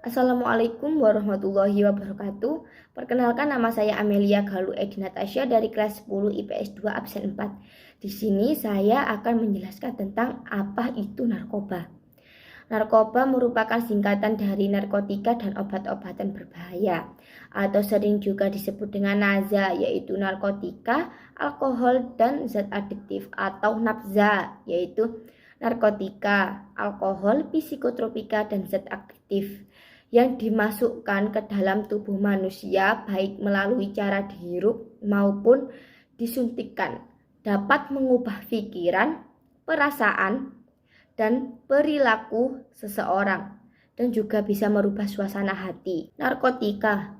Assalamualaikum warahmatullahi wabarakatuh. Perkenalkan, nama saya Amelia Galuh Edi Natasha dari kelas 10 IPS 2 absen 4. Di sini saya akan menjelaskan tentang apa itu narkoba. Narkoba merupakan singkatan dari narkotika dan obat-obatan berbahaya, atau sering juga disebut dengan NAZA, yaitu narkotika, alkohol, dan zat adiktif, atau NAPZA, yaitu narkotika, alkohol, psikotropika, dan zat aktif yang dimasukkan ke dalam tubuh manusia baik melalui cara dihirup maupun disuntikkan, dapat mengubah pikiran, perasaan, dan perilaku seseorang, dan juga bisa merubah suasana hati. Narkotika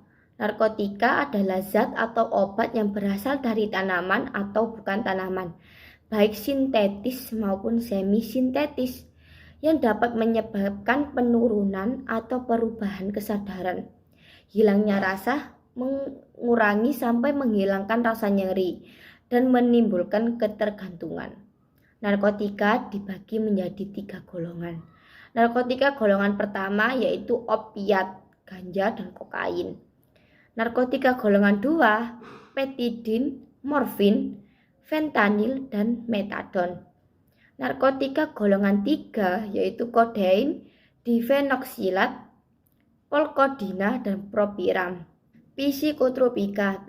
adalah zat atau obat yang berasal dari tanaman atau bukan tanaman, baik sintetis maupun semi-sintetis, yang dapat menyebabkan penurunan atau perubahan kesadaran, hilangnya rasa, mengurangi sampai menghilangkan rasa nyeri, dan menimbulkan ketergantungan. Narkotika dibagi menjadi 3 golongan. Narkotika golongan pertama yaitu opiat, ganja, dan kokain. Narkotika golongan 2, petidin, morfin, fentanil, dan metadon. Narkotika golongan 3 yaitu kodein, difenoksilat, polkodina, dan propiram. Psikotropika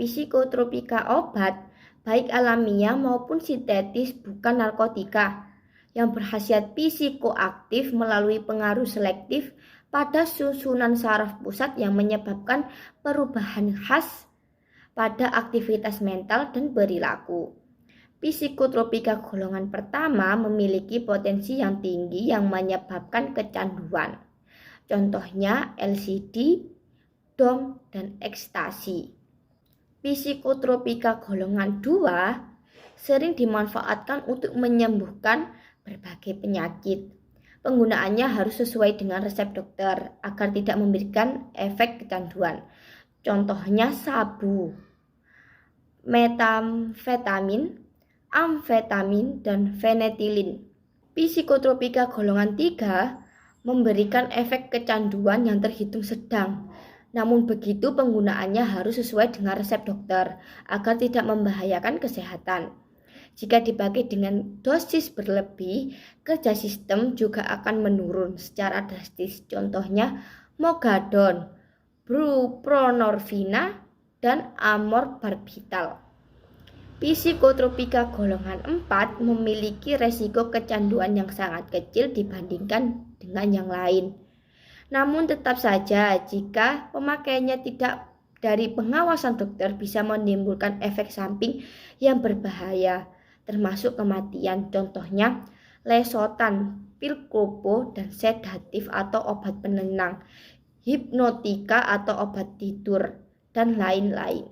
obat baik alamiah maupun sintetis bukan narkotika yang berkhasiat psikoaktif melalui pengaruh selektif pada susunan saraf pusat yang menyebabkan perubahan khas pada aktivitas mental dan perilaku. Psikotropika golongan pertama memiliki potensi yang tinggi yang menyebabkan kecanduan. Contohnya LSD, DOM, dan ekstasi. Psikotropika golongan 2 sering dimanfaatkan untuk menyembuhkan berbagai penyakit. Penggunaannya harus sesuai dengan resep dokter agar tidak memberikan efek kecanduan. Contohnya sabu, metamfetamin, amfetamin, dan fenetilin. Psikotropika golongan 3 memberikan efek kecanduan yang terhitung sedang. Namun begitu penggunaannya harus sesuai dengan resep dokter agar tidak membahayakan kesehatan. Jika dipakai dengan dosis berlebih, kerja sistem juga akan menurun secara drastis. Contohnya mogadon, buprenorfina, dan amorbarbital. Psikotropika golongan 4 memiliki resiko kecanduan yang sangat kecil dibandingkan dengan yang lain. Namun tetap saja jika pemakaiannya tidak dari pengawasan dokter bisa menimbulkan efek samping yang berbahaya, termasuk kematian. Contohnya lesotan, pil kropo, dan sedatif atau obat penenang, hipnotika atau obat tidur, dan lain-lain.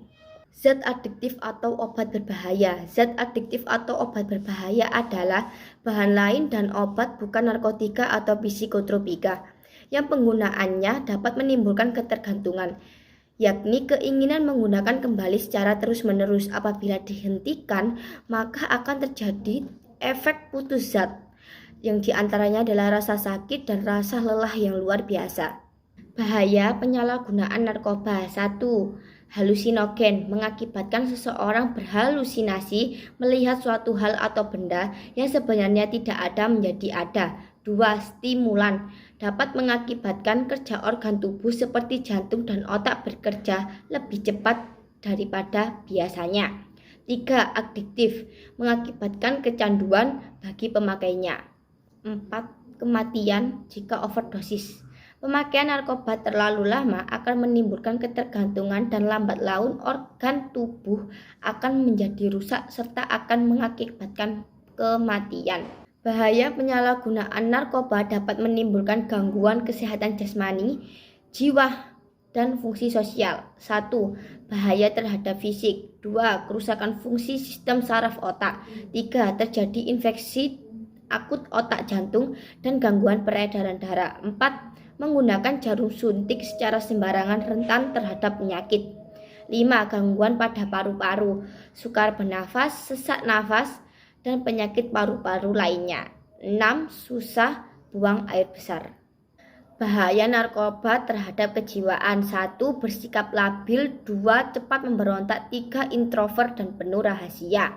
Zat adiktif atau obat berbahaya. Zat adiktif atau obat berbahaya adalah bahan lain dan obat bukan narkotika atau psikotropika yang penggunaannya dapat menimbulkan ketergantungan, yakni keinginan menggunakan kembali secara terus-menerus. Apabila dihentikan, maka akan terjadi efek putus zat, yang diantaranya adalah rasa sakit dan rasa lelah yang luar biasa. Bahaya penyalahgunaan narkoba. 1. Halusinogen, mengakibatkan seseorang berhalusinasi melihat suatu hal atau benda yang sebenarnya tidak ada menjadi ada. 2. Stimulan, dapat mengakibatkan kerja organ tubuh seperti jantung dan otak bekerja lebih cepat daripada biasanya. 3. Adiktif, mengakibatkan kecanduan bagi pemakainya. 4. Kematian jika overdosis. Pemakaian narkoba terlalu lama akan menimbulkan ketergantungan dan lambat laun organ tubuh akan menjadi rusak serta akan mengakibatkan kematian. Bahaya penyalahgunaan narkoba dapat menimbulkan gangguan kesehatan jasmani, jiwa, dan fungsi sosial. 1. Bahaya terhadap fisik. 2. Kerusakan fungsi sistem saraf otak. 3. Terjadi infeksi akut otak jantung dan gangguan peredaran darah. 4. Menggunakan jarum suntik secara sembarangan rentan terhadap penyakit. 5. Gangguan pada paru-paru, sukar bernafas, sesak nafas, dan penyakit paru-paru lainnya. 6. Susah buang air besar. Bahaya narkoba terhadap kejiwaan. 1. Bersikap labil. 2. Cepat memberontak. 3. Introvert dan penuh rahasia.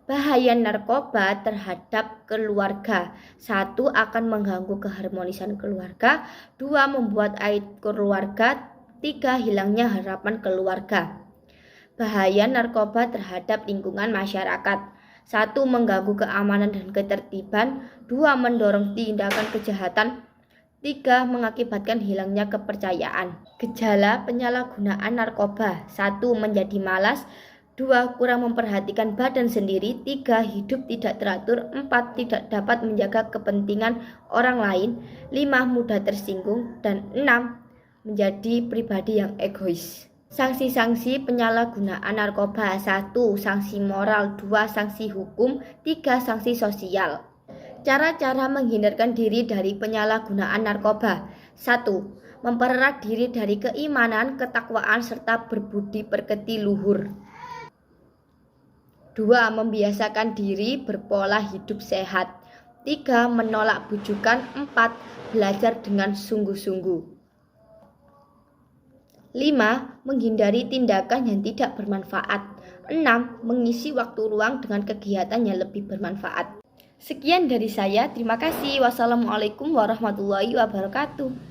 Bahaya narkoba terhadap keluarga. 1. Akan mengganggu keharmonisan keluarga. 2. Membuat aib keluarga. 3. Hilangnya harapan keluarga. Bahaya narkoba terhadap lingkungan masyarakat. 1. Mengganggu keamanan dan ketertiban. 2. Mendorong tindakan kejahatan. 3. Mengakibatkan hilangnya kepercayaan. Gejala penyalahgunaan narkoba. 1. Menjadi malas. 2. Kurang memperhatikan badan sendiri. 3. Hidup tidak teratur. 4. Tidak dapat menjaga kepentingan orang lain. 5. Mudah tersinggung. Dan 6. Menjadi pribadi yang egois. Sanksi-sanksi penyalahgunaan narkoba. 1. Sanksi moral. 2. Sanksi hukum. 3. Sanksi sosial. Cara-cara menghindarkan diri dari penyalahgunaan narkoba. 1. Mempererat diri dari keimanan, ketakwaan, serta berbudi pekerti luhur. 2. Membiasakan diri berpola hidup sehat. 3. Menolak bujukan. 4. Belajar dengan sungguh-sungguh. 5. Menghindari tindakan yang tidak bermanfaat. 6. Mengisi waktu luang dengan kegiatan yang lebih bermanfaat. Sekian dari saya, terima kasih. Wassalamualaikum warahmatullahi wabarakatuh.